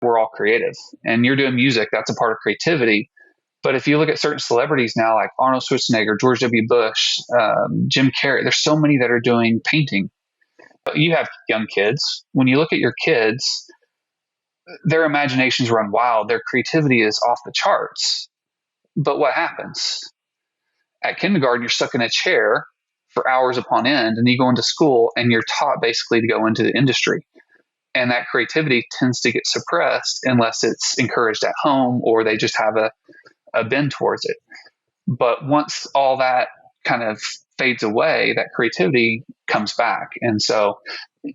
we're all creative, and you're doing music. That's a part of creativity. But if you look at certain celebrities now, like Arnold Schwarzenegger, George W. Bush, Jim Carrey, there's so many that are doing painting. You have young kids. When you look at your kids, their imaginations run wild. Their creativity is off the charts. But what happens? At kindergarten, you're stuck in a chair for hours upon end, and you go into school and you're taught basically to go into the industry. And that creativity tends to get suppressed unless it's encouraged at home or they just have a bend towards it. But once all that kind of fades away, that creativity comes back. And so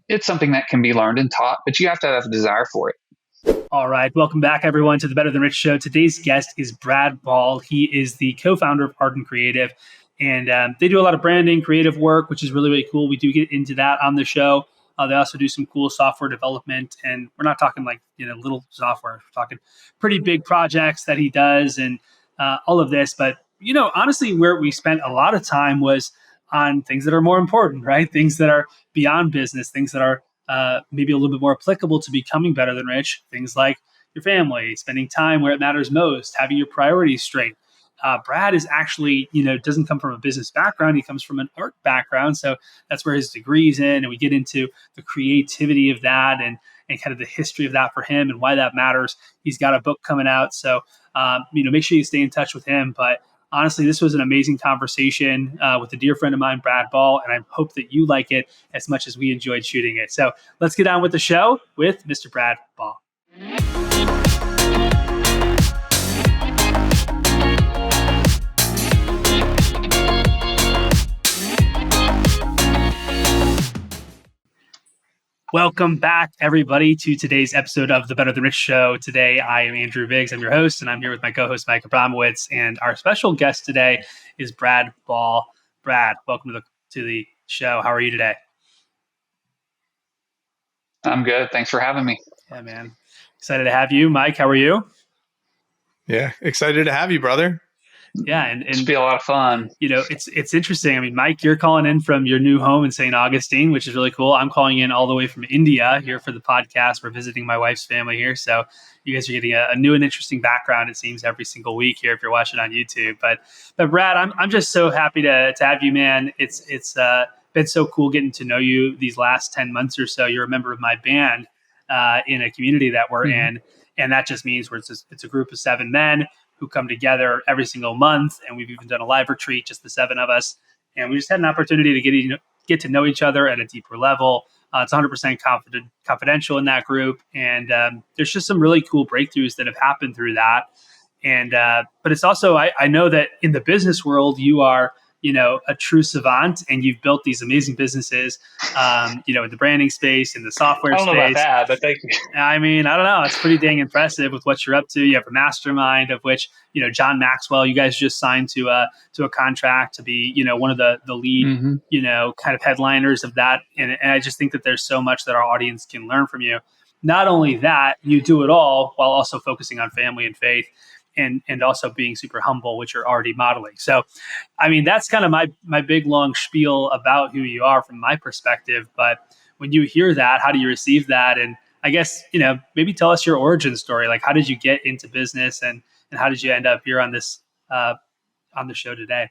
it's something that can be learned and taught, but you have to have a desire for it. All right. Welcome back, everyone, to the Better Than Rich show. Today's guest is Brad Ball. He is the co-founder of Ardent Creative, and they do a lot of branding, creative work, which is really, really cool. We do get into that on the show. They also do some cool software development, and we're not talking like little software. We're talking pretty big projects that he does and all of this. But honestly, where we spent a lot of time was on things that are more important, right? Things that are beyond business, things that are maybe a little bit more applicable to becoming better than rich. Things like your family, spending time where it matters most, having your priorities straight. Brad is actually, doesn't come from a business background. He comes from an art background. So that's where his degree's in. And we get into the creativity of that and kind of the history of that for him and why that matters. He's got a book coming out. So, make sure you stay in touch with him. But honestly, this was an amazing conversation with a dear friend of mine, Brad Ball, and I hope that you like it as much as we enjoyed shooting it. So let's get on with the show with Mr. Brad Ball. Welcome back, everybody, to today's episode of the Better Than Rich show. Today, I am Andrew Biggs. I'm your host, and I'm here with my co-host, Mike Abramowitz. And our special guest today is Brad Ball. Brad, welcome to the show. How are you today? I'm good. Thanks for having me. Yeah, man. Excited to have you. Mike, how are you? Yeah, excited to have you, brother. Yeah, and it'll be a lot of fun. It's interesting. I mean, Mike, you're calling in from your new home in St. Augustine, which is really cool. I'm calling in all the way from India here for the podcast. We're visiting my wife's family here, so you guys are getting a new and interesting background. It seems every single week here if you're watching on YouTube. But Brad, I'm just so happy to have you, man. It's been so cool getting to know you these last 10 months or so. You're a member of my band in a community that we're in, and that just means it's a group of 7 men who come together every single month. And we've even done a live retreat, just the 7 of us. And we just had an opportunity to get to know each other at a deeper level. It's 100% confidential in that group. And there's just some really cool breakthroughs that have happened through that. And but it's also, I know that in the business world, you are a true savant, and you've built these amazing businesses, in the branding space, in the software space. I don't know about that, but thank you. I mean, I don't know. It's pretty dang impressive with what you're up to. You have a mastermind of which, John Maxwell, you guys just signed to a contract to be, one of the lead, kind of headliners of that. And I just think that there's so much that our audience can learn from you. Not only that, you do it all while also focusing on family and faith. And also being super humble, which you're already modeling. So, I mean, that's kind of my big, long spiel about who you are from my perspective. But when you hear that, how do you receive that? And I guess, maybe tell us your origin story. Like, how did you get into business and how did you end up here on this, on the show today?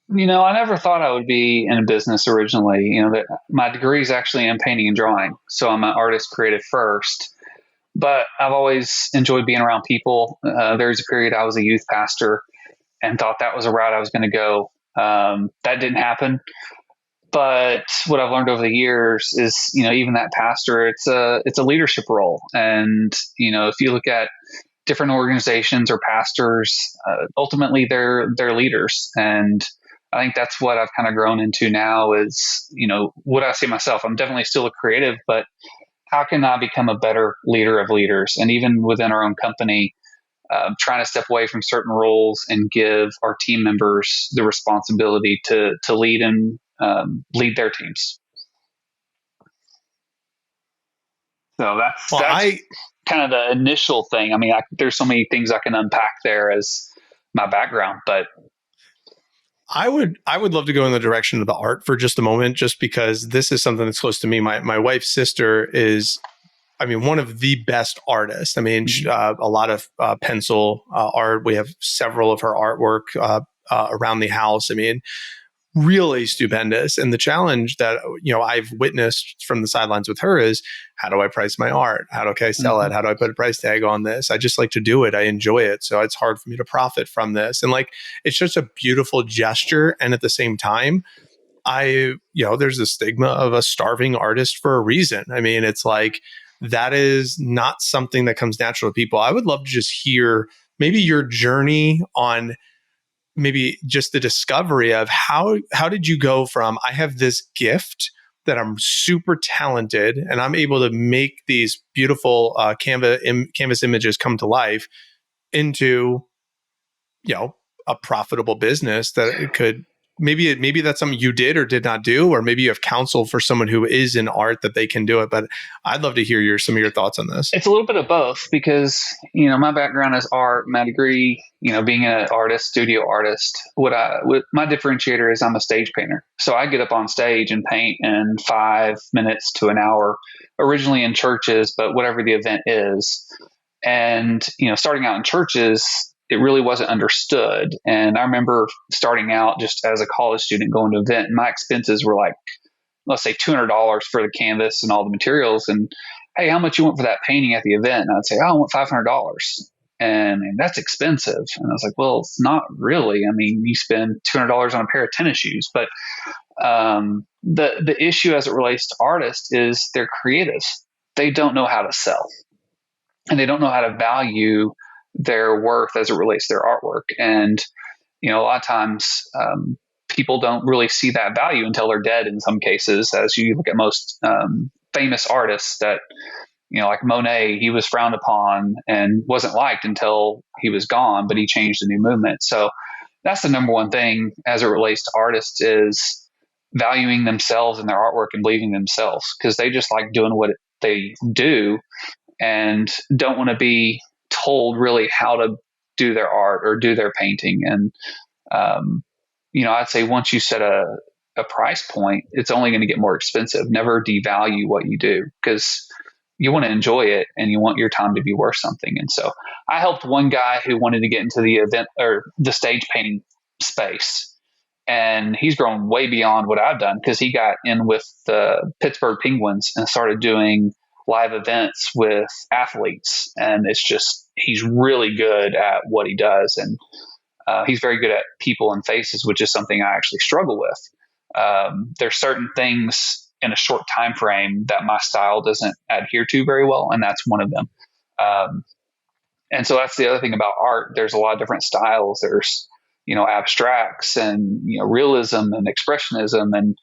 I never thought I would be in business originally. That my degree is actually in painting and drawing. So I'm an artist creative first. But I've always enjoyed being around people. There was a period I was a youth pastor and thought that was a route I was going to go. That didn't happen. But what I've learned over the years is, even that pastor, it's a leadership role. And, if you look at different organizations or pastors, ultimately they're leaders. And I think that's what I've kind of grown into now is, what I see myself. I'm definitely still a creative, but how can I become a better leader of leaders? And even within our own company, trying to step away from certain roles and give our team members the responsibility to lead and lead their teams. So that's kind of the initial thing. I mean, there's so many things I can unpack there as my background, but I would love to go in the direction of the art for just a moment, just because this is something that's close to me. My wife's sister is one of the best artists. A lot of pencil art. We have several of her artwork around the house. Really stupendous. And the challenge that, I've witnessed from the sidelines with her is, how do I price my art? How do I sell it? How do I put a price tag on this? I just like to do it. I enjoy it. So it's hard for me to profit from this. And it's just a beautiful gesture. And at the same time, there's a stigma of a starving artist for a reason. It's like, that is not something that comes natural to people. I would love to just hear maybe your journey on maybe just the discovery of how did you go from, I have this gift that I'm super talented and I'm able to make these beautiful canvas images come to life, into, a profitable business that it could, maybe that's something you did or did not do, or maybe you have counsel for someone who is in art that they can do it. But I'd love to hear some of your thoughts on this. It's a little bit of both, because, my background is art, my degree, being an artist, studio artist. What my differentiator is, I'm a stage painter. So I get up on stage and paint in 5 minutes to an hour, originally in churches, but whatever the event is. And, starting out in churches, it really wasn't understood. And I remember starting out just as a college student going to an event, and my expenses were like, let's say $200 for the canvas and all the materials. And hey, how much you want for that painting at the event? And I'd say, I want $500. And that's expensive. And I was like, well, it's not really. You spend $200 on a pair of tennis shoes. But the issue as it relates to artists is they're creatives. They don't know how to sell, and they don't know how to value their worth as it relates to their artwork. And, a lot of times people don't really see that value until they're dead in some cases. As you look at most famous artists that, like Monet, he was frowned upon and wasn't liked until he was gone, but he changed a new movement. So that's the number one thing as it relates to artists, is valuing themselves and their artwork and believing themselves, because they just like doing what they do and don't want to be told really how to do their art or do their painting. And, I'd say once you set a price point, it's only going to get more expensive. Never devalue what you do, because you want to enjoy it and you want your time to be worth something. And so I helped one guy who wanted to get into the event or the stage painting space. And he's grown way beyond what I've done, because he got in with the Pittsburgh Penguins and started doing live events with athletes. And it's just, he's really good at what he does. And he's very good at people and faces, which is something I actually struggle with. There's certain things in a short time frame that my style doesn't adhere to very well, and that's one of them. And so that's the other thing about art. There's a lot of different styles. There's, abstracts and, realism and expressionism. And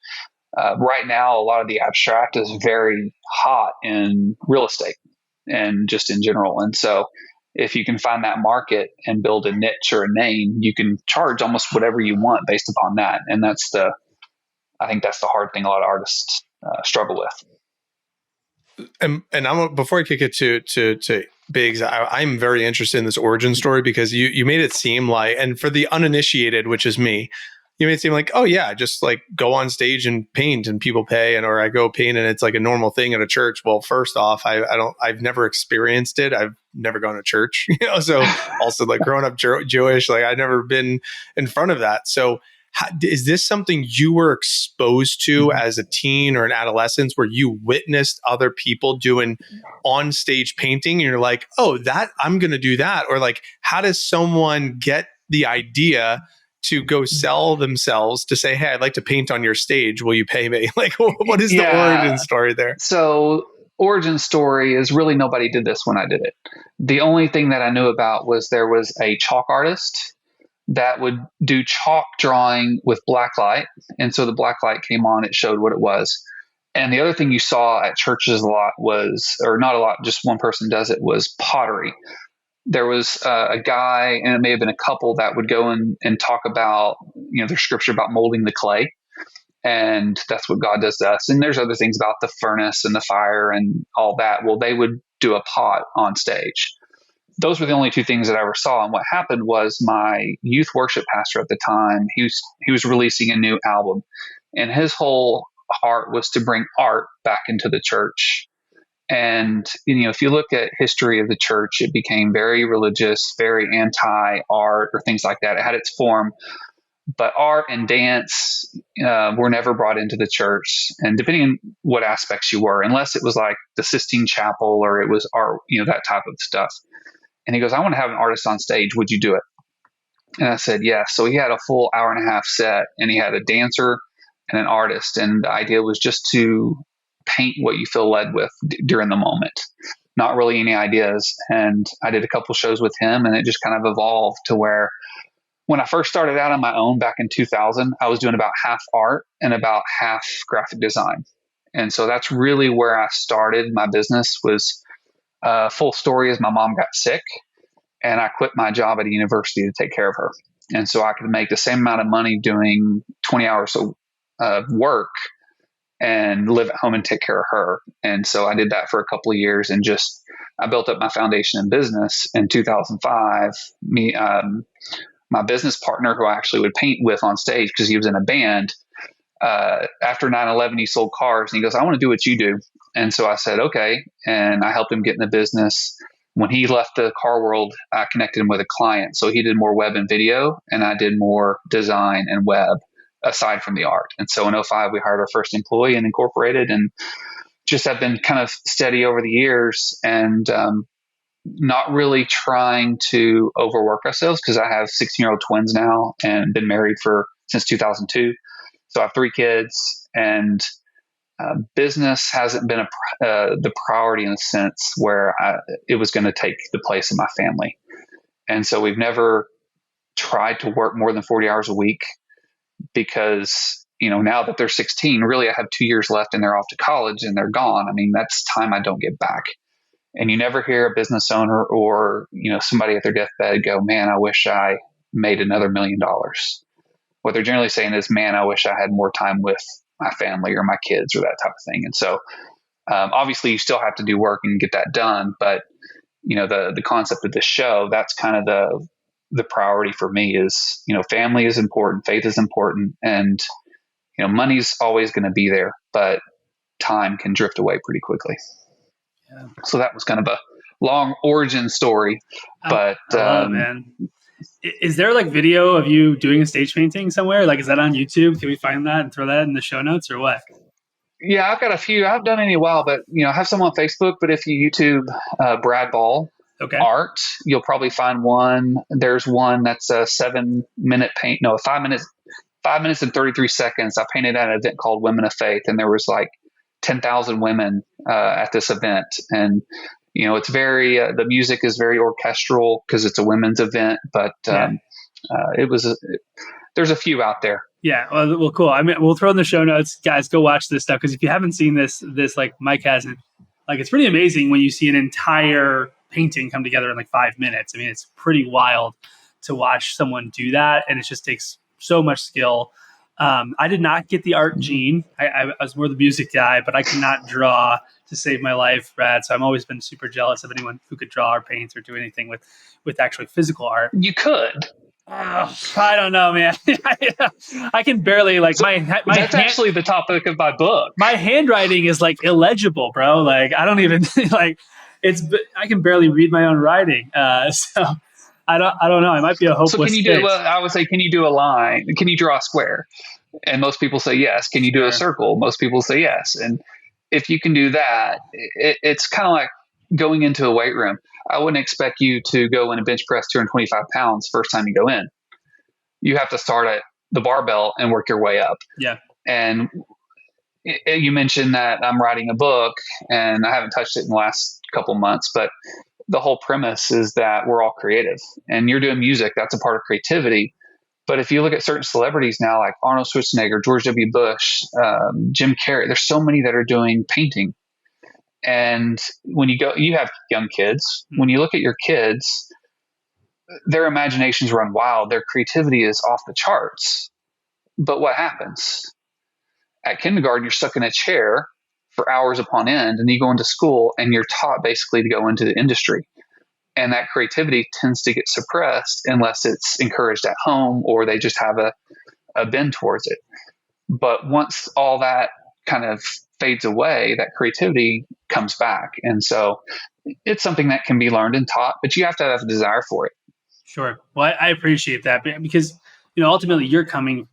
right now, a lot of the abstract is very hot in real estate and just in general. And so if you can find that market and build a niche or a name, you can charge almost whatever you want based upon that. And I think that's the hard thing a lot of artists struggle with. And before I kick it to Biggs, I'm very interested in this origin story, because you made it seem like, and for the uninitiated, which is me, you made it seem like, oh yeah, just like go on stage and paint and people pay, or I go paint and it's like a normal thing at a church. Well, first off, I've never experienced it. I've never gone to church, so also like growing up Jewish, like I'd never been in front of that. So is this something you were exposed to as a teen or an adolescent, where you witnessed other people doing on stage painting and you're like, oh, that I'm going to do that? Or like, how does someone get the idea to go sell themselves to say, hey, I'd like to paint on your stage. Will you pay me? Like, what is the origin story there? So origin story is really nobody did this when I did it. The only thing that I knew about was there was a chalk artist that would do chalk drawing with black light. And so the black light came on, it showed what it was. And the other thing you saw at churches a lot was, or not a lot, just one person does it, was pottery. There was a guy, and it may have been a couple, that would go and talk about, their scripture about molding the clay. And that's what God does to us. And there's other things about the furnace and the fire and all that. Well, they would do a pot on stage. Those were the only two things that I ever saw. And what happened was my youth worship pastor at the time, he was releasing a new album. And his whole heart was to bring art back into the church. And, if you look at history of the church, it became very religious, very anti-art or things like that. It had its form, but art and dance were never brought into the church. And depending on what aspects you were, unless it was like the Sistine Chapel or it was art, that type of stuff. And he goes, I want to have an artist on stage. Would you do it? And I said, yes. So he had a full hour and a half set, and he had a dancer and an artist. And the idea was just to paint what you feel led with during the moment, not really any ideas. And I did a couple shows with him, and it just kind of evolved to where when I first started out on my own back in 2000, I was doing about half art and about half graphic design. And so that's really where I started my business. Was full story is my mom got sick, and I quit my job at a university to take care of her. And so I could make the same amount of money doing 20 hours of work and live at home and take care of her. And so I did that for a couple of years, and I built up my foundation in business. In 2005, my business partner, who I actually would paint with on stage because he was in a band, after 9/11, he sold cars, and he goes, I want to do what you do. And so I said, okay. And I helped him get in the business. When he left the car world, I connected him with a client. So he did more web and video, and I did more design and web aside from the art. And so in 2005, we hired our first employee and incorporated, and just have been kind of steady over the years, and not really trying to overwork ourselves, because I have 16-year-old twins now and been married since 2002. So I have 3 kids, and business hasn't been the priority in a sense where it was going to take the place of my family. And so we've never tried to work more than 40 hours a week, because, now that they're 16, really I have 2 years left and they're off to college and they're gone. I mean, that's time I don't get back. And you never hear a business owner or, somebody at their deathbed go, man, I wish I made another $1 million. What they're generally saying is, man, I wish I had more time with my family or my kids or that type of thing. And so obviously you still have to do work and get that done. But, the concept of this show, that's kind of the priority for me is, family is important, faith is important, and, money's always going to be there, but time can drift away pretty quickly. Yeah. So that was kind of a long origin story, but I love it, man. Is there like video of you doing a stage painting somewhere? Like, is that on YouTube? Can we find that and throw that in the show notes or what? Yeah, I've got a few. I haven't done any in a while, but I have some on Facebook. But if you YouTube Brad Ball art, you'll probably find one. There's one that's a 7-minute paint. No, 5 minutes. 5 minutes and 33 seconds. I painted at an event called Women of Faith, and there was like 10,000 women at this event. And it's very the music is very orchestral because it's a women's event. But there's a few out there. Yeah, well, cool. I mean, we'll throw in the show notes, guys. Go watch this stuff, because if you haven't seen this like Mike hasn't, like, it's pretty amazing when you see an entire painting come together in like 5 minutes. I mean, it's pretty wild to watch someone do that, and it just takes so much skill. I did not get the art gene. I was more the music guy, but I could not draw to save my life, Brad. So I've always been super jealous of anyone who could draw or paint or do anything with actually physical art. You could. I don't know, man. I can barely that's actually the topic of my book. My handwriting is like illegible, bro. Like, I don't even like I can barely read my own writing. So I don't know. I might be a hopeless. So can you do? Well, I would say, can you do a line? Can you draw a square? And most people say yes. Can you do a circle? Most people say yes. And if you can do that, it's kind of like going into a weight room. I wouldn't expect you to go in and bench press 225 pounds first time you go in. You have to start at the barbell and work your way up. Yeah. And you mentioned that I'm writing a book, and I haven't touched it in the last couple months, but the whole premise is that we're all creative, and you're doing music. That's a part of creativity. But if you look at certain celebrities now, like Arnold Schwarzenegger, George W. Bush, Jim Carrey, there's so many that are doing painting. And when you have young kids, when you look at your kids, their imaginations run wild. Their creativity is off the charts. But what happens? At kindergarten, you're stuck in a chair for hours upon end, and you go into school and you're taught basically to go into the industry. And that creativity tends to get suppressed unless it's encouraged at home or they just have a bend towards it. But once all that kind of fades away, that creativity comes back. And so it's something that can be learned and taught, but you have to have a desire for it. Sure. Well, I appreciate that because, ultimately you're coming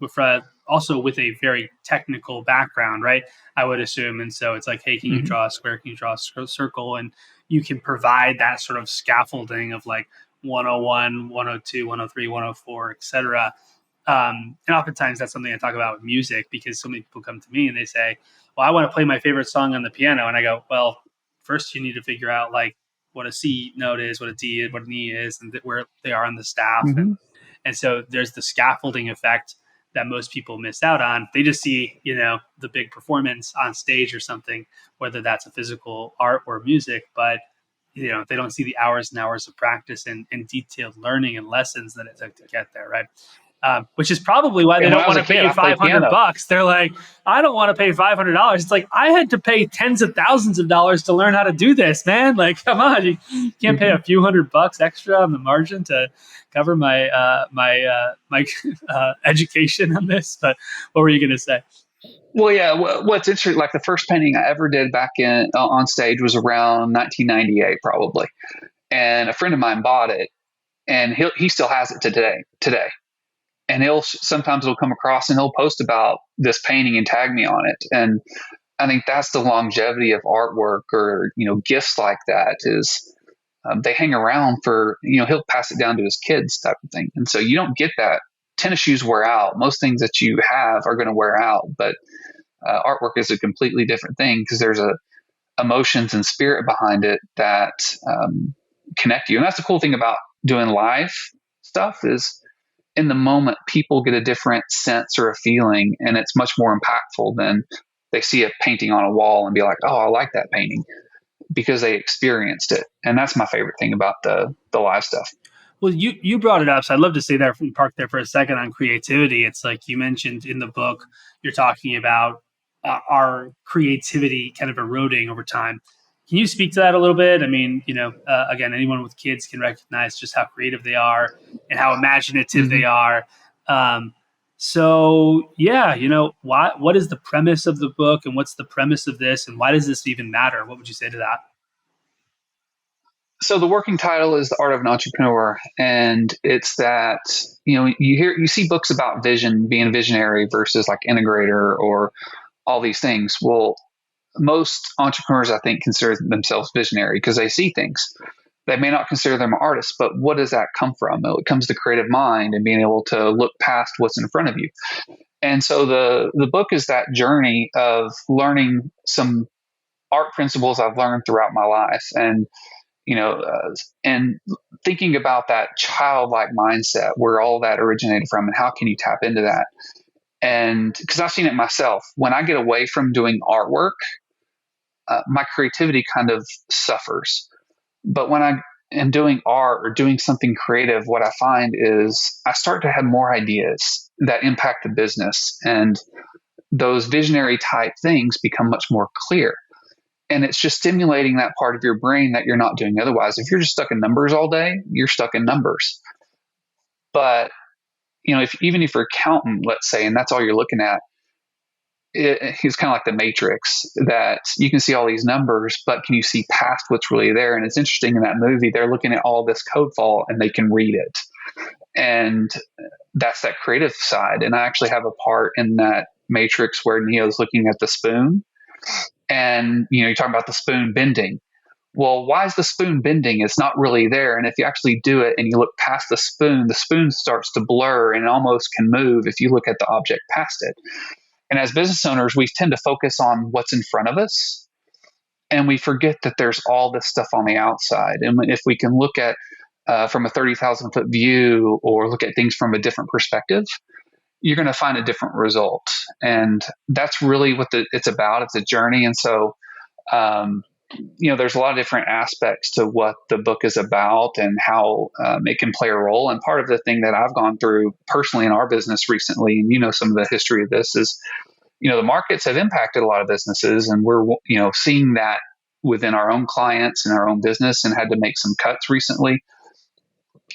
also with a very technical background, right? I would assume. And so it's like, hey, can you draw a square? Can you draw a circle? And you can provide that sort of scaffolding of like 101, 102, 103, 104, et cetera. And oftentimes that's something I talk about with music, because so many people come to me and they say, well, I want to play my favorite song on the piano. And I go, well, first you need to figure out like what a C note is, what a D is, what an E is, and where they are on the staff. And so there's the scaffolding effect that most people miss out on. They just see, the big performance on stage or something, whether that's a physical art or music, but they don't see the hours and hours of practice and detailed learning and lessons that it took to get there, right? Which is probably why they don't want to pay you $500. They're like, I don't want to pay $500. It's like, I had to pay tens of thousands of dollars to learn how to do this, man. Like, come on, you can't pay a few $100 extra on the margin to cover my education on this. But what were you going to say? Well, yeah. What's interesting, like the first painting I ever did back on stage was around 1998, probably, and a friend of mine bought it, and he still has it today. And sometimes he'll come across and he'll post about this painting and tag me on it. And I think that's the longevity of artwork or, gifts like that is they hang around for, he'll pass it down to his kids type of thing. And so you don't get that. Tennis shoes wear out. Most things that you have are going to wear out, but artwork is a completely different thing because there's emotions and spirit behind it that connect you. And that's the cool thing about doing live stuff is, in the moment, people get a different sense or a feeling, and it's much more impactful than they see a painting on a wall and be like, oh, I like that painting, because they experienced it. And that's my favorite thing about the live stuff. Well, you brought it up, so I'd love to stay there and park there for a second on creativity. It's like you mentioned in the book, you're talking about our creativity kind of eroding over time. Can you speak to that a little bit? I mean, again, anyone with kids can recognize just how creative they are and how imaginative they are. So, yeah, what is the premise of the book and what's the premise of this and why does this even matter? What would you say to that? So the working title is The Art of an Entrepreneur. And it's that, you see books about vision, being visionary versus like integrator or all these things. Well, most entrepreneurs, I think, consider themselves visionary because they see things. They may not consider them artists, but what does that come from? It comes to creative mind and being able to look past what's in front of you. And so the book is that journey of learning some art principles I've learned throughout my life, and and thinking about that childlike mindset where all that originated from, and how can you tap into that? And because I've seen it myself, when I get away from doing artwork, my creativity kind of suffers. But when I am doing art or doing something creative, what I find is I start to have more ideas that impact the business, and those visionary type things become much more clear. And it's just stimulating that part of your brain that you're not doing otherwise. If you're just stuck in numbers all day, you're stuck in numbers. But even if you're an accountant, let's say, and that's all you're looking at, it's kind of like the Matrix, that you can see all these numbers, but can you see past what's really there? And it's interesting in that movie, they're looking at all this code fault and they can read it. And that's that creative side. And I actually have a part in that Matrix where Neo's looking at the spoon, and you're talking about the spoon bending. Well, why is the spoon bending? It's not really there. And if you actually do it and you look past the spoon starts to blur and almost can move if you look at the object past it. And as business owners, we tend to focus on what's in front of us, and we forget that there's all this stuff on the outside. And if we can look at from a 30,000 foot view or look at things from a different perspective, you're going to find a different result. And that's really what it's about. It's a journey. And so, there's a lot of different aspects to what the book is about and how it can play a role. And part of the thing that I've gone through personally in our business recently, and some of the history of this is, the markets have impacted a lot of businesses, and we're, seeing that within our own clients and our own business, and had to make some cuts recently.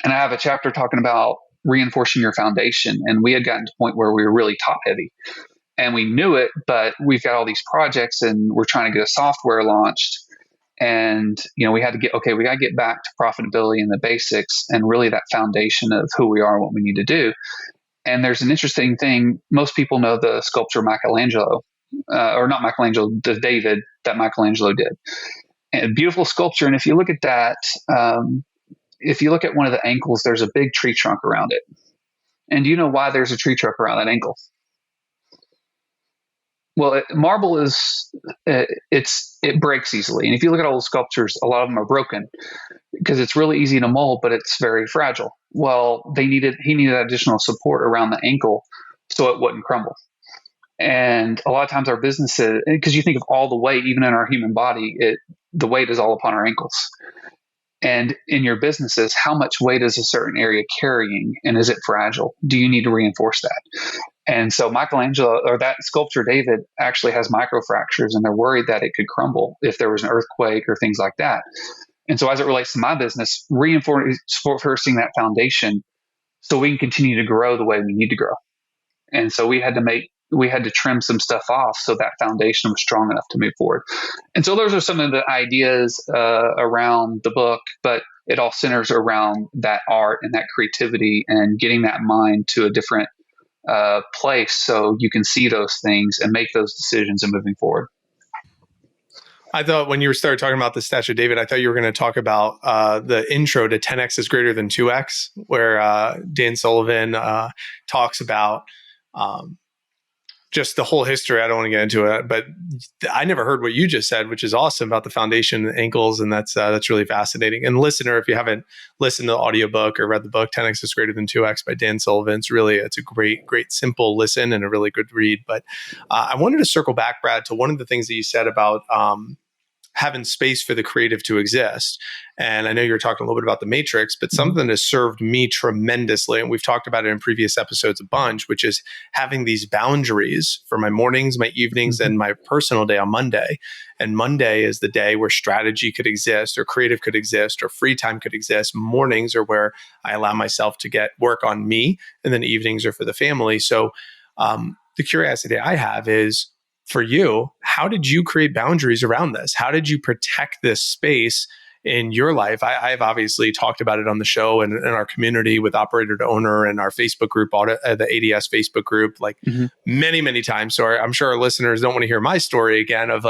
And I have a chapter talking about reinforcing your foundation. And we had gotten to a point where we were really top heavy. and we knew it, but we've got all these projects and we're trying to get a software launched. And, we got to get back to profitability and the basics and really that foundation of who we are and what we need to do. And there's an interesting thing. Most people know the sculpture Michelangelo, or not Michelangelo, the David that Michelangelo did. And a beautiful sculpture. And if you look at that, if you look at one of the ankles, there's a big tree trunk around it. And do you know why there's a tree trunk around that ankle? Well, marble it breaks easily. And if you look at all the sculptures, a lot of them are broken because it's really easy to mold, but it's very fragile. Well, he needed additional support around the ankle so it wouldn't crumble. And a lot of times our businesses, because you think of all the weight, even in our human body, the weight is all upon our ankles. And in your businesses, how much weight is a certain area carrying, and is it fragile? Do you need to reinforce that? And so Michelangelo, or that sculpture David, actually has microfractures, and they're worried that it could crumble if there was an earthquake or things like that. And so as it relates to my business, reinforcing that foundation so we can continue to grow the way we need to grow. And so we had to trim some stuff off so that foundation was strong enough to move forward. And so those are some of the ideas around the book, but it all centers around that art and that creativity and getting that mind to a different place so you can see those things and make those decisions and moving forward. I thought when you started talking about the statue of David, I thought you were going to talk about the intro to 10x is greater than 2x, where Dan Sullivan talks about just the whole history. I don't want to get into it, but I never heard what you just said, which is awesome about the foundation and ankles. And that's really fascinating. And listener, if you haven't listened to the audiobook or read the book, 10X is greater than 2X by Dan Sullivan, it's a great, simple listen and a really good read. But I wanted to circle back, Brad, to one of the things that you said about having space for the creative to exist. And I know you're talking a little bit about the matrix, but something that has served me tremendously, and we've talked about it in previous episodes a bunch, which is having these boundaries for my mornings, my evenings, and my personal day on Monday. And Monday is the day where strategy could exist, or creative could exist, or free time could exist. Mornings are where I allow myself to get work on me, and then evenings are for the family. So the curiosity I have is, for you, how did you create boundaries around this? How did you protect this space in your life? I've obviously talked about it on the show and in our community with Operator to Owner and our Facebook group, the ADS Facebook group, many, many times. So I'm sure our listeners don't want to hear my story again of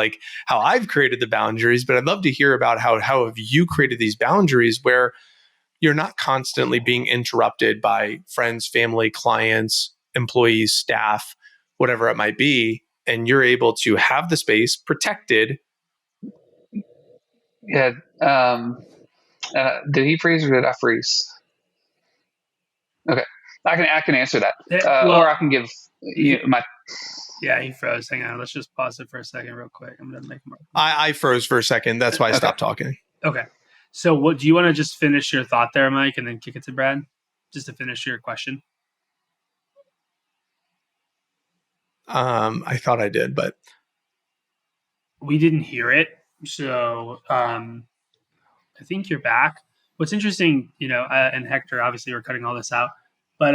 how I've created the boundaries, but I'd love to hear about how have you created these boundaries where you're not constantly being interrupted by friends, family, clients, employees, staff, whatever it might be, and you're able to have the space protected. Yeah. Did he freeze or did I freeze? Okay. I can answer that. Or I can give you my... Yeah, he froze. Hang on. Let's just pause it for a second real quick. I'm going to make more. I froze for a second. That's why I stopped talking. Okay. So what do you want to just finish your thought there, Mike, and then kick it to Brad? Just to finish your question. I thought I did, but we didn't hear it. So I think you're back. What's interesting, and Hector, obviously we're cutting all this out, but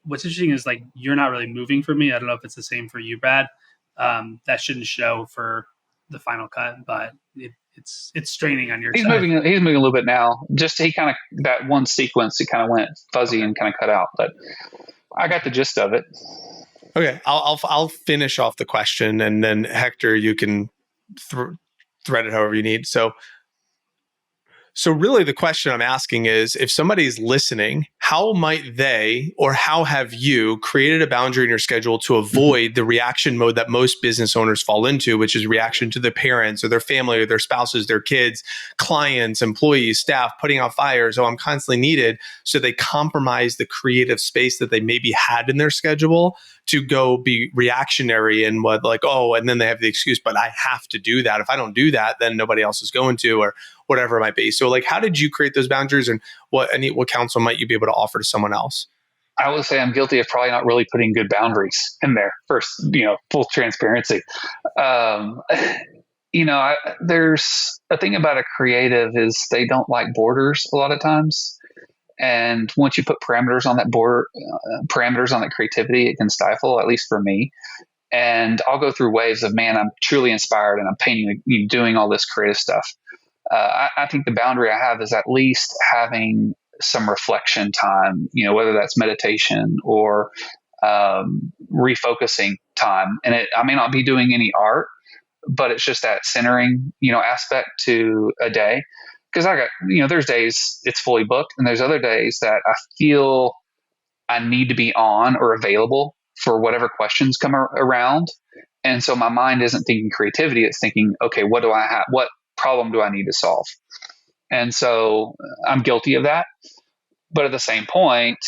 what's interesting is you're not really moving for me. I don't know if it's the same for you, Brad. That shouldn't show for the final cut, but it's straining on your he's side. He's moving a little bit now. Just he kind of, that one sequence, it kind of went fuzzy and kind of cut out, but I got the gist of it. Okay, I'll finish off the question, and then Hector, you can thread it however you need. So really the question I'm asking is, if somebody's listening, how might they, or how have you created a boundary in your schedule to avoid the reaction mode that most business owners fall into, which is reaction to their parents or their family or their spouses, their kids, clients, employees, staff, putting out fires. Oh, I'm constantly needed. So they compromise the creative space that they maybe had in their schedule to go be reactionary and and then they have the excuse, but I have to do that. If I don't do that, then nobody else is going to, or whatever it might be. So how did you create those boundaries, and what counsel might you be able to offer to someone else? I would say I'm guilty of probably not really putting good boundaries in there. First, full transparency. There's a thing about a creative is they don't like borders a lot of times. And once you put parameters on that board, parameters on that creativity, it can stifle, at least for me. And I'll go through waves of, man, I'm truly inspired and I'm painting, doing all this creative stuff. I think the boundary I have is at least having some reflection time, whether that's meditation or refocusing time. And I may not be doing any art, but it's just that centering, aspect to a day. Because I got, there's days it's fully booked, and there's other days that I feel I need to be on or available for whatever questions come around. And so my mind isn't thinking creativity, it's thinking, okay, what do I have? What problem do I need to solve? And so I'm guilty of that. But at the same point,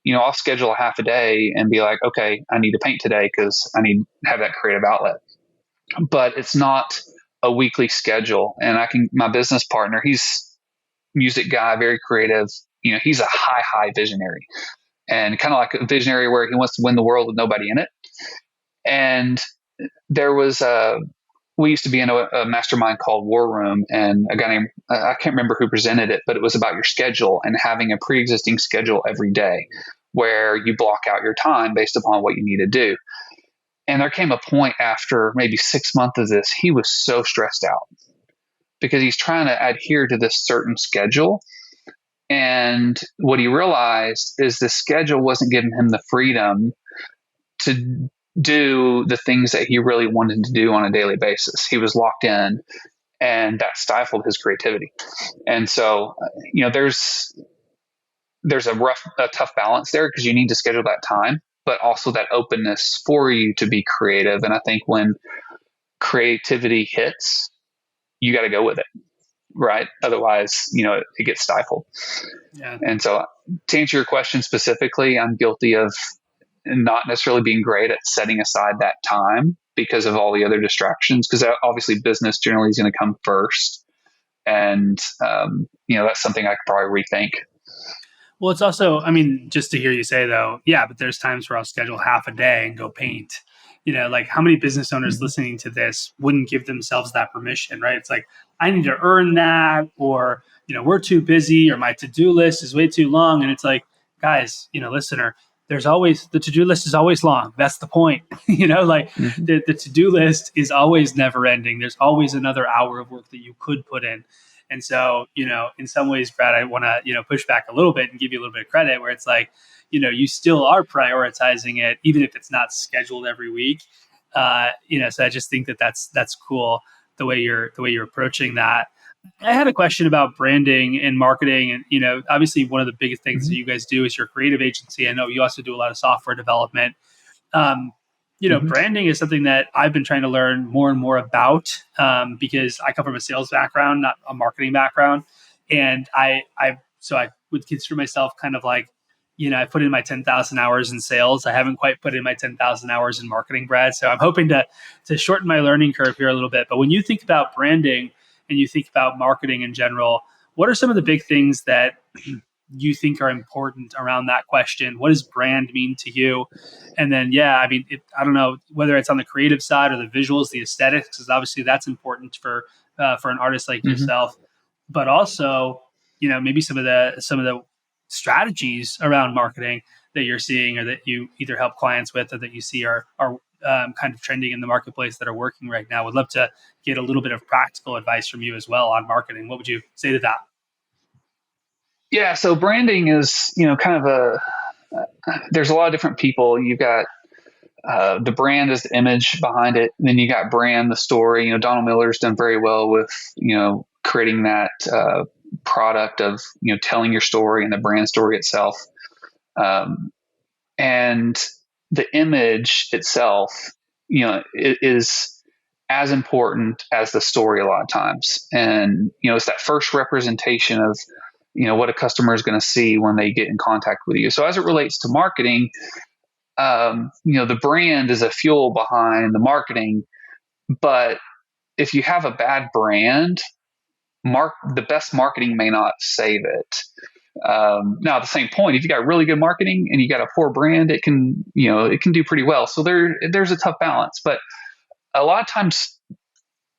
I'll schedule a half a day and be like, okay, I need to paint today because I need to have that creative outlet. But it's not a weekly schedule. And my business partner, he's a music guy, very creative. He's a high visionary, and kind of like a visionary where he wants to win the world with nobody in it. And there was we used to be in a mastermind called War Room, and a guy named, I can't remember who presented it, but it was about your schedule and having a pre-existing schedule every day where you block out your time based upon what you need to do. And there came a point after maybe 6 months of this, he was so stressed out because he's trying to adhere to this certain schedule. And what he realized is the schedule wasn't giving him the freedom to do the things that he really wanted to do on a daily basis. He was locked in, and that stifled his creativity. And so, there's a tough balance there because you need to schedule that time, but also that openness for you to be creative. And I think when creativity hits, you got to go with it, right? Otherwise, it gets stifled. Yeah. And so to answer your question specifically, I'm guilty of not necessarily being great at setting aside that time because of all the other distractions, because obviously business generally is going to come first. And, that's something I could probably rethink. Well, it's also, just to hear you say though, yeah, but there's times where I'll schedule half a day and go paint. Like how many business owners listening to this wouldn't give themselves that permission, right? It's like, I need to earn that, or, we're too busy, or my to-do list is way too long. And it's like, guys, listener, there's always, the to-do list is always long. That's the point. The to-do list is always never ending. There's always another hour of work that you could put in. And so, in some ways, Brad, I want to, push back a little bit and give you a little bit of credit where it's like, you still are prioritizing it, even if it's not scheduled every week. So I just think that's cool the way you're approaching that. I had a question about branding and marketing, and obviously one of the biggest things that you guys do is your creative agency. I know you also do a lot of software development. Branding is something that I've been trying to learn more and more about because I come from a sales background, not a marketing background, and I would consider myself kind of like, I put in my 10,000 hours in sales. I haven't quite put in my 10,000 hours in marketing, Brad. So I'm hoping to shorten my learning curve here a little bit. But when you think about branding and you think about marketing in general, what are some of the big things that you think are important around that question? What does brand mean to you? And then, I don't know whether it's on the creative side or the visuals, the aesthetics, because obviously that's important for an artist like yourself. But also, maybe some of the strategies around marketing that you're seeing, or that you either help clients with, or that you see are kind of trending in the marketplace that are working right now. Would love to get a little bit of practical advice from you as well on marketing. What would you say to that? Yeah. So branding is, kind of there's a lot of different people. You've got the brand is the image behind it. And then you got brand, the story. Donald Miller's done very well with, creating that product of, telling your story and the brand story itself. And the image itself, it is as important as the story a lot of times. And, it's that first representation of, what a customer is going to see when they get in contact with you. So as it relates to marketing, the brand is a fuel behind the marketing. But if you have a bad brand, the best marketing may not save it. Now, at the same point, if you got really good marketing and you got a poor brand, it can do pretty well. So there's a tough balance. But a lot of times,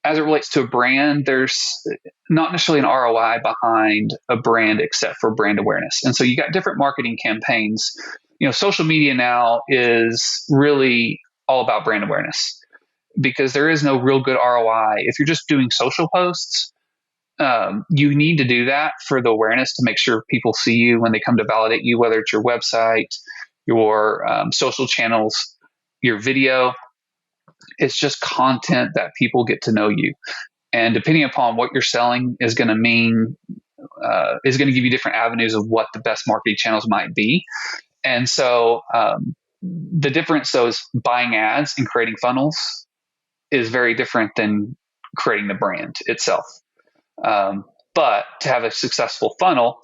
as it relates to a brand, there's not necessarily an ROI behind a brand except for brand awareness. And so you got different marketing campaigns. Social media now is really all about brand awareness because there is no real good ROI. If you're just doing social posts, you need to do that for the awareness to make sure people see you when they come to validate you, whether it's your website, your social channels, your video. It's just content that people get to know you. And depending upon what you're selling is going to give you different avenues of what the best marketing channels might be. And so the difference, though, is buying ads and creating funnels is very different than creating the brand itself. But to have a successful funnel,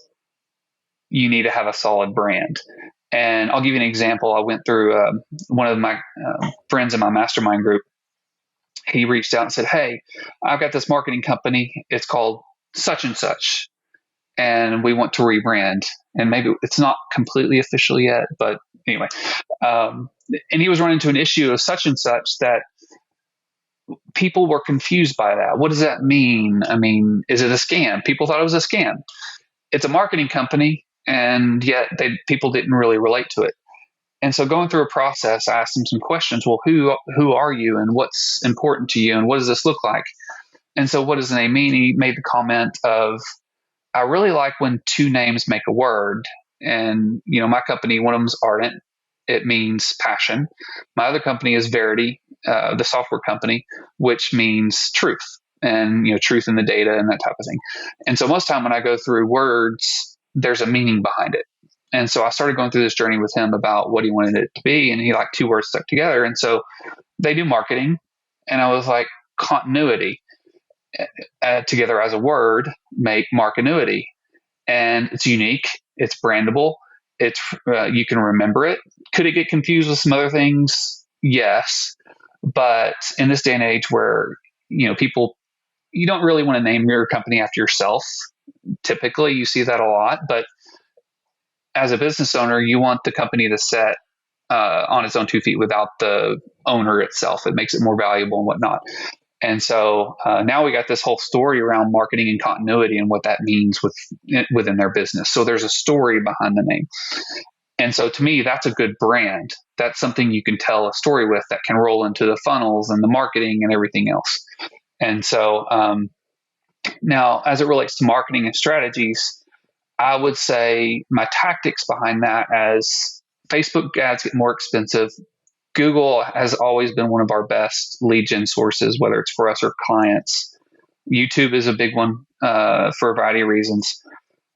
you need to have a solid brand. And I'll give you an example. I went through one of my friends in my mastermind group. He reached out and said, "Hey, I've got this marketing company. It's called such and such, and we want to rebrand. And maybe it's not completely official yet, but anyway." And he was running into an issue of such and such that people were confused by that. What does that mean? I mean, is it a scam? People thought it was a scam. It's a marketing company, and yet people didn't really relate to it. And so going through a process, I asked him some questions. Well, who are you, and what's important to you, and what does this look like? And so what does the name mean? He made the comment of, "I really like when two names make a word." And, my company, one of them is Ardent. It means passion. My other company is Verity, the software company, which means truth and, truth in the data and that type of thing. And so most time when I go through words, there's a meaning behind it. And so I started going through this journey with him about what he wanted it to be. And he liked two words stuck together. And so they do marketing. And I was like, continuity together as a word, make markenuity. And it's unique. It's brandable. It's you can remember it. Could it get confused with some other things? Yes. But in this day and age where, people, you don't really want to name your company after yourself. Typically, you see that a lot. But as a business owner, you want the company to set on its own 2 feet without the owner itself. It makes it more valuable and whatnot. And so now we got this whole story around marketing and continuity and what that means within their business. So there's a story behind the name. And so to me, that's a good brand. That's something you can tell a story with that can roll into the funnels and the marketing and everything else. And so now as it relates to marketing and strategies, I would say my tactics behind that, as Facebook ads get more expensive, Google has always been one of our best lead gen sources, whether it's for us or clients. YouTube is a big one for a variety of reasons.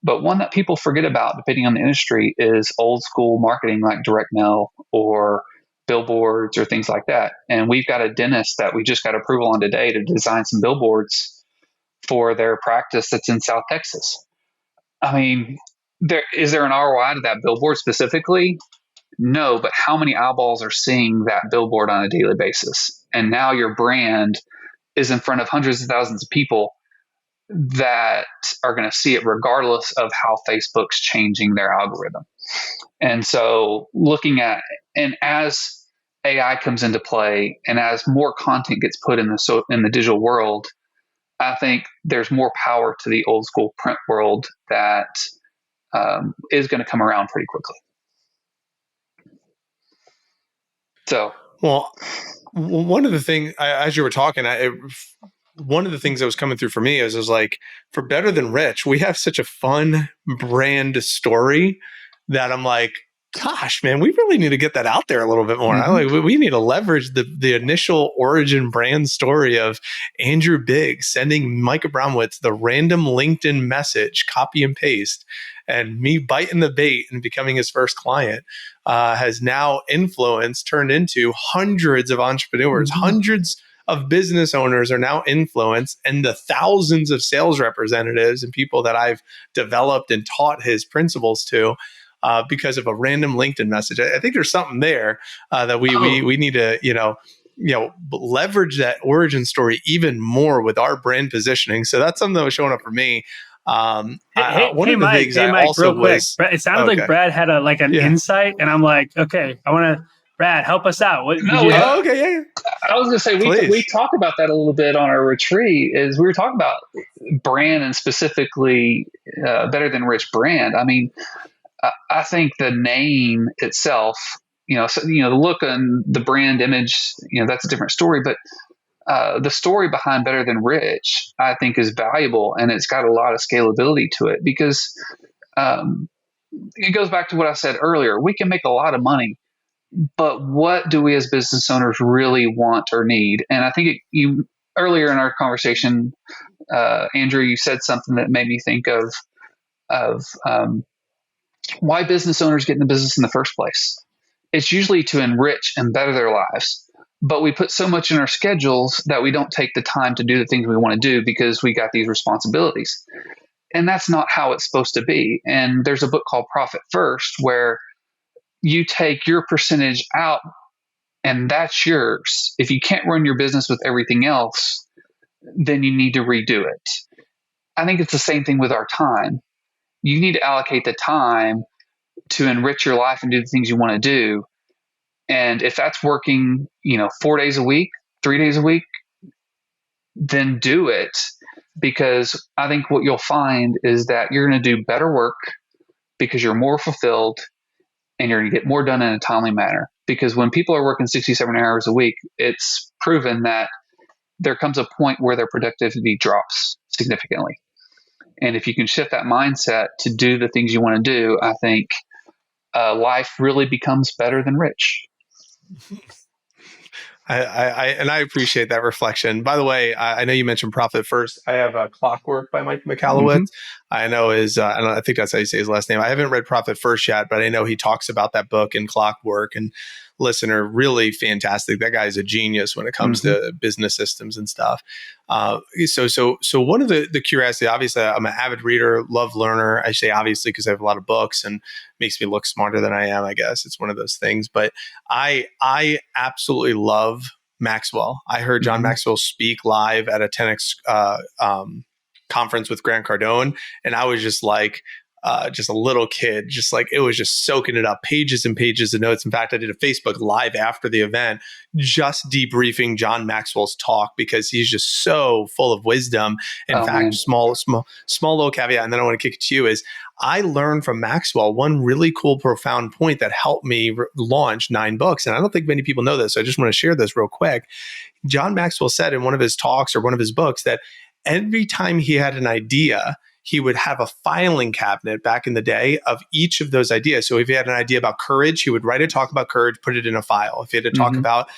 But one that people forget about, depending on the industry, is old school marketing like direct mail or billboards or things like that. And we've got a dentist that we just got approval on today to design some billboards for their practice that's in South Texas. I mean, is there an ROI to that billboard specifically? No, but how many eyeballs are seeing that billboard on a daily basis? And now your brand is in front of hundreds of thousands of people that are going to see it regardless of how Facebook's changing their algorithm. And so and as AI comes into play and as more content gets put in the digital world, I think there's more power to the old school print world that is going to come around pretty quickly. So, well, one of the things, as you were talking, one of the things that was coming through for me is like, for Better Than Rich, we have such a fun brand story that I'm like, gosh, man, we really need to get that out there a little bit more. Mm-hmm. We need to leverage the initial origin brand story of Andrew Biggs sending Micah Brownwitz the random LinkedIn message, copy and paste, and me biting the bait and becoming his first client has now turned into hundreds of entrepreneurs, mm-hmm. hundreds of business owners are now influenced, and the thousands of sales representatives and people that I've developed and taught his principles to. Because of a random LinkedIn message. I think there's something there that we need to, leverage that origin story even more with our brand positioning. So that's something that was showing up for me. Mike, real quick. It sounded like Brad had an insight, and I'm like, okay, I want to Brad, help us out. What No, did you? Oh, okay, yeah, I was going to say Please. we talk about that a little bit on our retreat. Is we were talking about brand and specifically Better Than Rich brand. I mean, I think the name itself, the look and the brand image, that's a different story. But the story behind Better Than Rich, I think, is valuable, and it's got a lot of scalability to it because it goes back to what I said earlier. We can make a lot of money, but what do we as business owners really want or need? And I think you earlier in our conversation, Andrew, you said something that made me think of why business owners get in the business in the first place. It's usually to enrich and better their lives. But we put so much in our schedules that we don't take the time to do the things we want to do because we got these responsibilities. And that's not how it's supposed to be. And there's a book called Profit First where you take your percentage out and that's yours. If you can't run your business with everything else, then you need to redo it. I think it's the same thing with our time. You need to allocate the time to enrich your life and do the things you want to do. And if that's working, 4 days a week, 3 days a week, then do it. Because I think what you'll find is that you're going to do better work because you're more fulfilled and you're going to get more done in a timely manner. Because when people are working 67 hours a week, it's proven that there comes a point where their productivity drops significantly. And if you can shift that mindset to do the things you want to do, I think life really becomes better than rich. I appreciate that reflection. By the way, I know you mentioned Profit First. I have Clockwork by Mike Michalowicz. Mm-hmm. I know I think that's how you say his last name. I haven't read Profit First yet, but I know he talks about that book in Clockwork. And listener, really fantastic. That guy is a genius when it comes to business systems and stuff. So one of the curiosity, obviously, I'm an avid reader, love learner. I say obviously because I have a lot of books and makes me look smarter than I am. I guess it's one of those things. But I absolutely love Maxwell. I heard John Maxwell speak live at a 10X conference with Grant Cardone, and I was just like, just a little kid, just like it was just soaking it up, pages and pages of notes. In fact, I did a Facebook Live after the event, just debriefing John Maxwell's talk because he's just so full of wisdom. In fact, small little caveat, and then I want to kick it to you is I learned from Maxwell one really cool, profound point that helped me launch 9 books. And I don't think many people know this. So I just want to share this real quick. John Maxwell said in one of his talks or one of his books that every time he had an idea, he would have a filing cabinet back in the day of each of those ideas. So if he had an idea about courage, he would write a talk about courage, put it in a file. If he had a talk about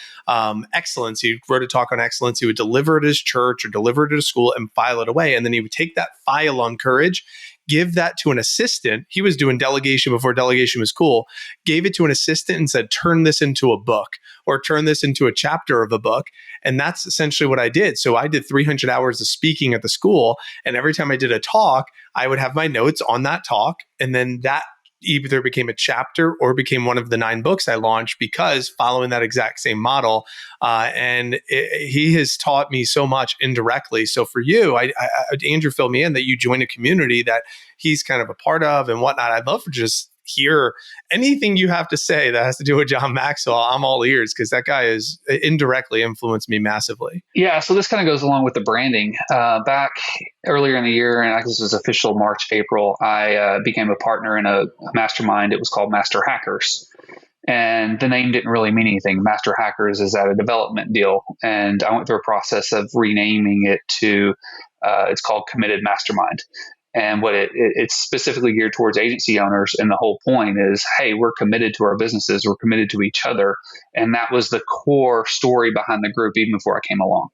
excellence, he wrote a talk on excellence. He would deliver it at his church or deliver it at a school and file it away. And then he would take that file on courage, give that to an assistant. He was doing delegation before delegation was cool. Gave it to an assistant and said, turn this into a book or turn this into a chapter of a book. And that's essentially what I did. So I did 300 hours of speaking at the school. And every time I did a talk, I would have my notes on that talk. And then that either became a chapter or became one of the 9 books I launched because following that exact same model. He has taught me so much indirectly. So for you, Andrew filled me in that you joined a community that he's kind of a part of and whatnot. I'd love to just hear anything you have to say that has to do with John Maxwell. I'm all ears because that guy has indirectly influenced me massively. Yeah, so this kind of goes along with the branding. Back earlier in the year, and I guess this was official March, April, I became a partner in a mastermind. It was called Master Hackers. And the name didn't really mean anything. Master Hackers is at a development deal. And I went through a process of renaming it to, it's called Committed Mastermind. And what it's specifically geared towards agency owners. And the whole point is, hey, we're committed to our businesses. We're committed to each other. And that was the core story behind the group, even before I came along.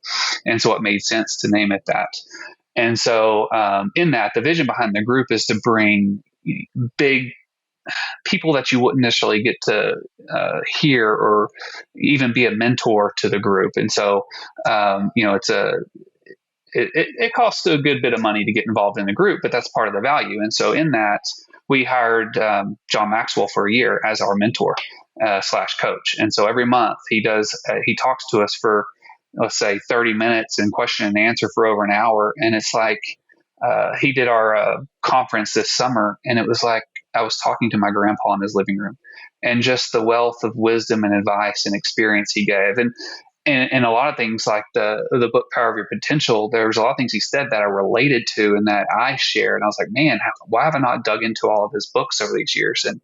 And so it made sense to name it that. And so in that, the vision behind the group is to bring big people that you wouldn't necessarily get to hear or even be a mentor to the group. And so, it costs a good bit of money to get involved in the group, but that's part of the value. And so in that, we hired John Maxwell for a year as our mentor / coach. And so every month he talks to us for, let's say, 30 minutes and question and answer for over an hour. And it's like he did our conference this summer, and it was like I was talking to my grandpa in his living room, and just the wealth of wisdom and advice and experience he gave. And a lot of things like the book Power of Your Potential, there was a lot of things he said that I related to and that I shared. And I was like, man, why have I not dug into all of his books over these years? And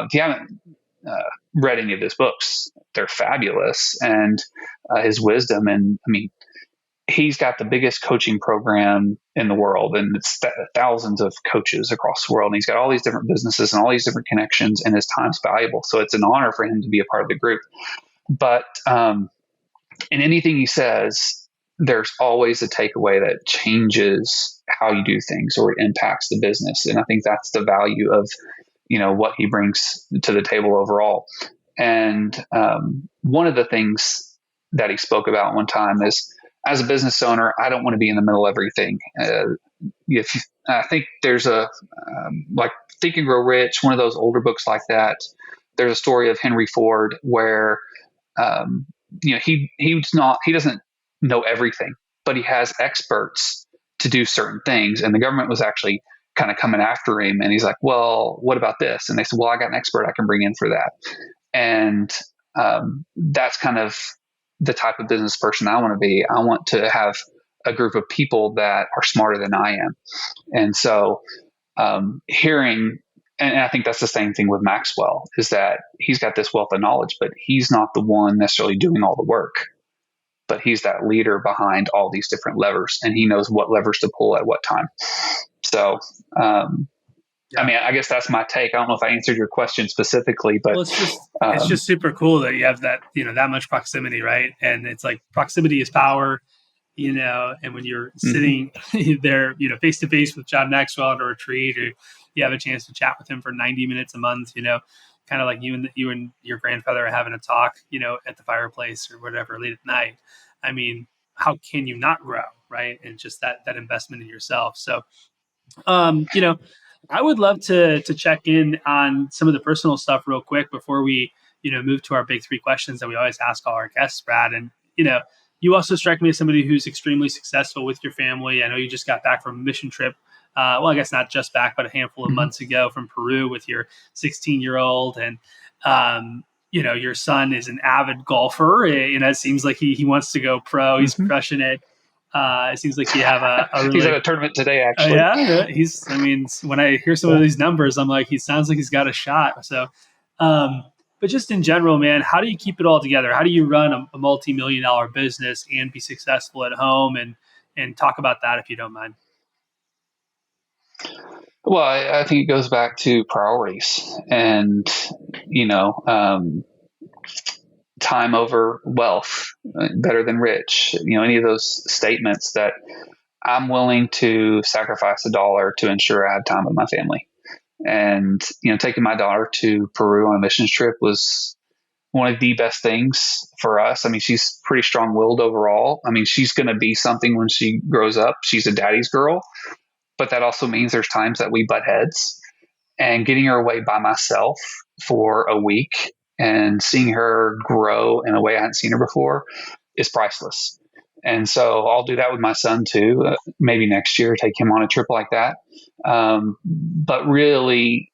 if you haven't read any of his books, they're fabulous. And his wisdom, and I mean, he's got the biggest coaching program in the world, and it's thousands of coaches across the world. And he's got all these different businesses and all these different connections, and his time's valuable. So it's an honor for him to be a part of the group. But in anything he says, there's always a takeaway that changes how you do things or it impacts the business. And I think that's the value of, what he brings to the table overall. And one of the things that he spoke about one time is, as a business owner, I don't want to be in the middle of everything. I think there's like Think and Grow Rich, one of those older books like that. There's a story of Henry Ford where he doesn't know everything, but he has experts to do certain things. And the government was actually kind of coming after him. And he's like, well, what about this? And they said, well, I got an expert I can bring in for that. And that's kind of the type of business person I want to be. I want to have a group of people that are smarter than I am. And so hearing, and I think that's the same thing with Maxwell, is that he's got this wealth of knowledge, but he's not the one necessarily doing all the work. But he's that leader behind all these different levers, and he knows what levers to pull at what time. So, I mean, I guess that's my take. I don't know if I answered your question specifically, but it's just super cool that you have that, that much proximity, right? And it's like proximity is power, and when you're sitting there, face to face with John Maxwell at a retreat, or you have a chance to chat with him for 90 minutes a month, kind of like you and your grandfather are having a talk, at the fireplace or whatever late at night. I mean, how can you not grow, right? And just that investment in yourself. So, I would love to check in on some of the personal stuff real quick before we, move to our big three questions that we always ask all our guests, Brad. And, you also strike me as somebody who's extremely successful with your family. I know you just got back from a mission trip. Well, I guess not just back, but a handful of months ago from Peru with your 16-year-old. And, your son is an avid golfer. It seems like he wants to go pro. He's crushing it. It seems like you have a really, he's at a tournament today, actually. When I hear some of these numbers, I'm like, he sounds like he's got a shot. So, but just in general, man, how do you keep it all together? How do you run a multi-million-dollar business and be successful at home? And talk about that if you don't mind. Well, I think it goes back to priorities, and time over wealth, better than rich. Any of those statements that I'm willing to sacrifice $1 to ensure I have time with my family. And taking my daughter to Peru on a missions trip was one of the best things for us. I mean, she's pretty strong-willed overall. I mean, she's going to be something when she grows up. She's a daddy's girl. But that also means there's times that we butt heads, and getting her away by myself for a week and seeing her grow in a way I hadn't seen her before is priceless. And so I'll do that with my son too. Maybe next year, take him on a trip like that. But really,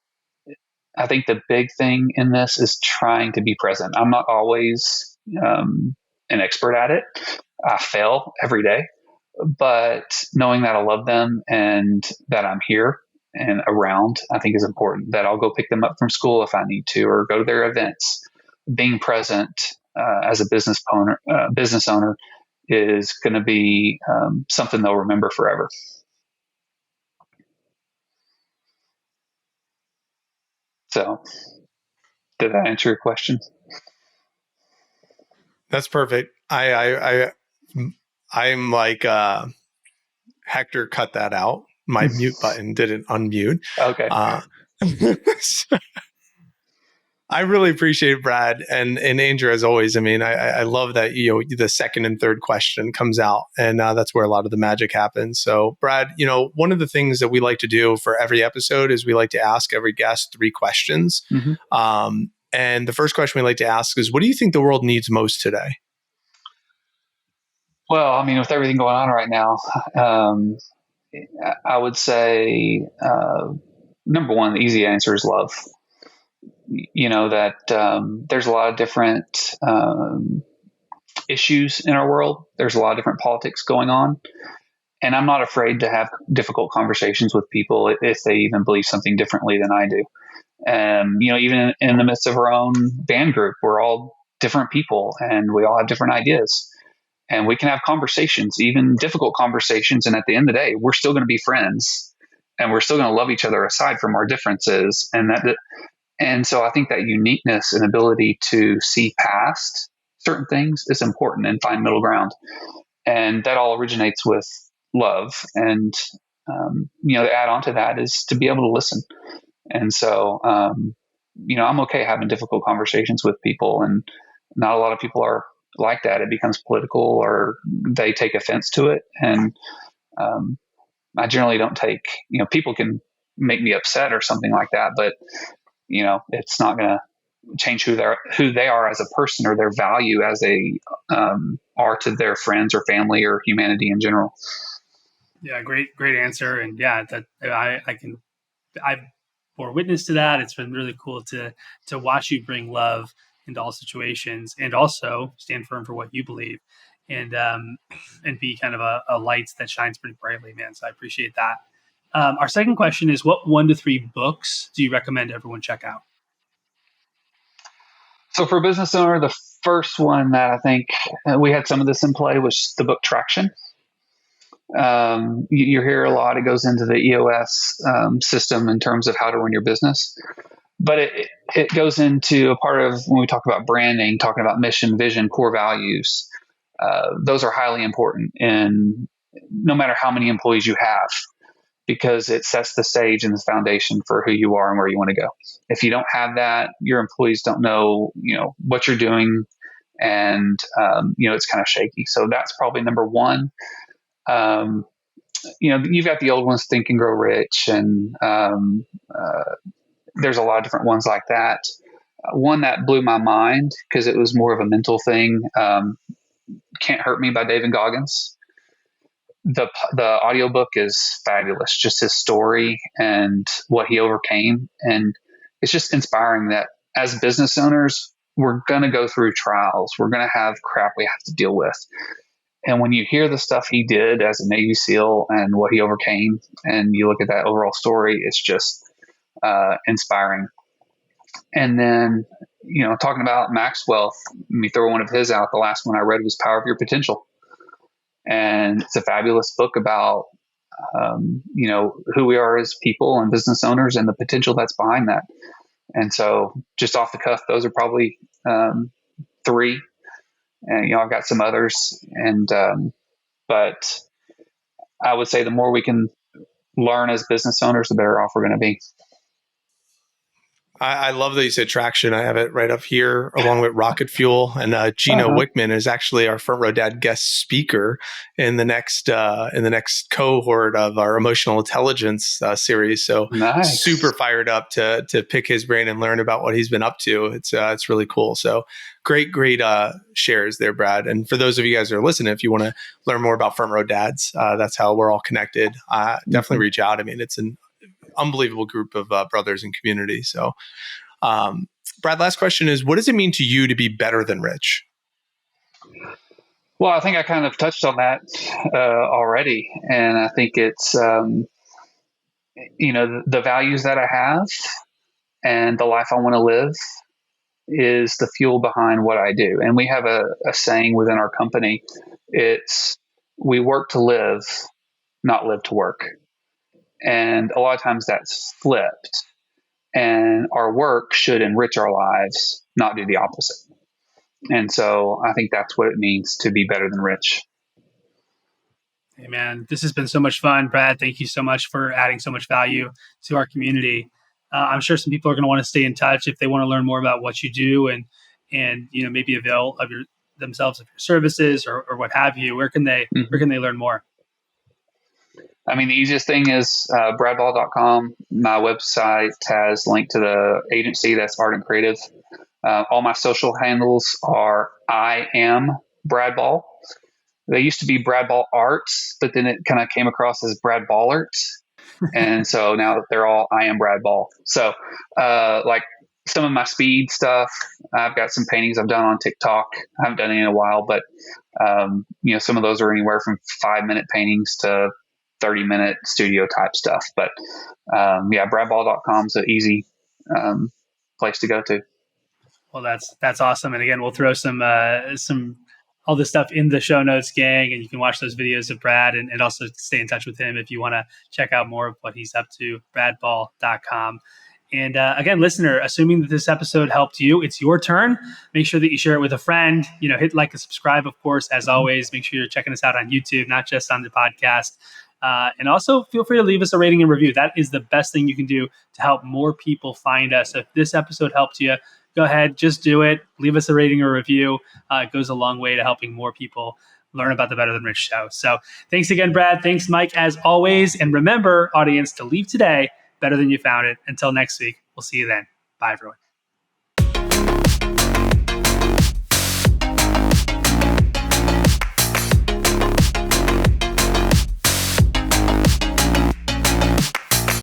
I think the big thing in this is trying to be present. I'm not always an expert at it. I fail every day. But knowing that I love them and that I'm here and around, I think is important. That I'll go pick them up from school if I need to, or go to their events. Being present as a business owner is going to be something they'll remember forever. So, did that answer your question? That's perfect. I'm like, Hector cut that out. My mute button didn't unmute. Okay. I really appreciate it, Brad and Andrew, as always. I mean, I love that, the second and third question comes out, and that's where a lot of the magic happens. So Brad, one of the things that we like to do for every episode is we like to ask every guest 3 questions. And the first question we like to ask is, what do you think the world needs most today? Well, I mean, with everything going on right now, I would say number one, the easy answer is love. There's a lot of different issues in our world. There's a lot of different politics going on. And I'm not afraid to have difficult conversations with people if they even believe something differently than I do. Even in the midst of our own band group, we're all different people and we all have different ideas. And we can have conversations, even difficult conversations. And at the end of the day, we're still going to be friends and we're still going to love each other aside from our differences. And so I think that uniqueness and ability to see past certain things is important and find middle ground. And that all originates with love. And, to add on to that is to be able to listen. And so, I'm okay having difficult conversations with people, and not a lot of people are like that. It becomes political or they take offense to it. And I generally don't take, people can make me upset or something like that, but, it's not going to change who they are as a person or their value as they are to their friends or family or humanity in general. Yeah, great answer. And yeah, that I've bore witness to that. It's been really cool to watch you bring love into all situations and also stand firm for what you believe and be kind of a light that shines pretty brightly, man. So I appreciate that. Our second question is, what 1 to 3 books do you recommend everyone check out? So for a business owner, the first one that I think we had some of this in play was the book Traction. You hear a lot. It goes into the EOS system in terms of how to run your business. But it goes into a part of when we talk about branding, talking about mission, vision, core values. Those are highly important in no matter how many employees you have, because it sets the stage and the foundation for who you are and where you want to go. If you don't have that, your employees don't know, what you're doing, and it's kind of shaky. So that's probably number one. You've got the old ones, Think and Grow Rich, and there's a lot of different ones like that. One that blew my mind because it was more of a mental thing. Can't Hurt Me by David Goggins. The audiobook is fabulous, just his story and what he overcame. And it's just inspiring that as business owners, we're going to go through trials. We're going to have crap we have to deal with. And when you hear the stuff he did as a Navy SEAL and what he overcame, and you look at that overall story, it's just inspiring. And then, talking about Maxwell, let me throw one of his out. The last one I read was Power of Your Potential. And it's a fabulous book about, who we are as people and business owners and the potential that's behind that. And so just off the cuff, those are probably 3. And, I've got some others, but I would say the more we can learn as business owners, the better off we're going to be. I love that you said Traction. I have it right up here along with Rocket Fuel. And Gino Wickman is actually our Front Row Dad guest speaker in the next cohort of our emotional intelligence series. So nice. Super fired up to pick his brain and learn about what he's been up to. It's really cool. So great shares there, Brad. And for those of you guys that are listening, if you want to learn more about Front Row Dads, that's how we're all connected. Definitely reach out. I mean, it's an unbelievable group of brothers and community. So, Brad, last question is, what does it mean to you to be better than rich? Well, I think I kind of touched on that already. And I think it's, the values that I have and the life I want to live is the fuel behind what I do. And we have a saying within our company. It's, we work to live, not live to work. And a lot of times that's flipped, and our work should enrich our lives, not do the opposite. And so I think that's what it means to be better than rich. Hey, man, this has been so much fun. Brad, thank you so much for adding so much value to our community. I'm sure some people are going to want to stay in touch if they want to learn more about what you do and maybe avail of themselves of your services or what have you. Where can they learn more? I mean, the easiest thing is bradball.com. My website has link to the agency, that's Ardent Creative. All my social handles are I am Brad Ball. They used to be Brad Ball Arts, but then it kind of came across as Brad Ballert. And so now they're all, I am Brad Ball. So, like some of my speed stuff, I've got some paintings I've done on TikTok. I haven't done any in a while, but, some of those are anywhere from 5-minute paintings to 30-minute studio type stuff. But, bradball.com is an easy, place to go to. Well, that's awesome. And again, we'll throw some all this stuff in the show notes, gang, and you can watch those videos of Brad and also stay in touch with him if you want to check out more of what he's up to, bradball.com. And again, listener, assuming that this episode helped you, it's your turn. Make sure that you share it with a friend. Hit like and subscribe, of course, as always. Make sure you're checking us out on YouTube, not just on the podcast. And also feel free to leave us a rating and review. That is the best thing you can do to help more people find us. If this episode helped you, go ahead, just do it. Leave us a rating or review. It goes a long way to helping more people learn about the Better Than Rich show. So thanks again, Brad. Thanks, Mike, as always. And remember, audience, to leave today better than you found it. Until next week, we'll see you then. Bye, everyone.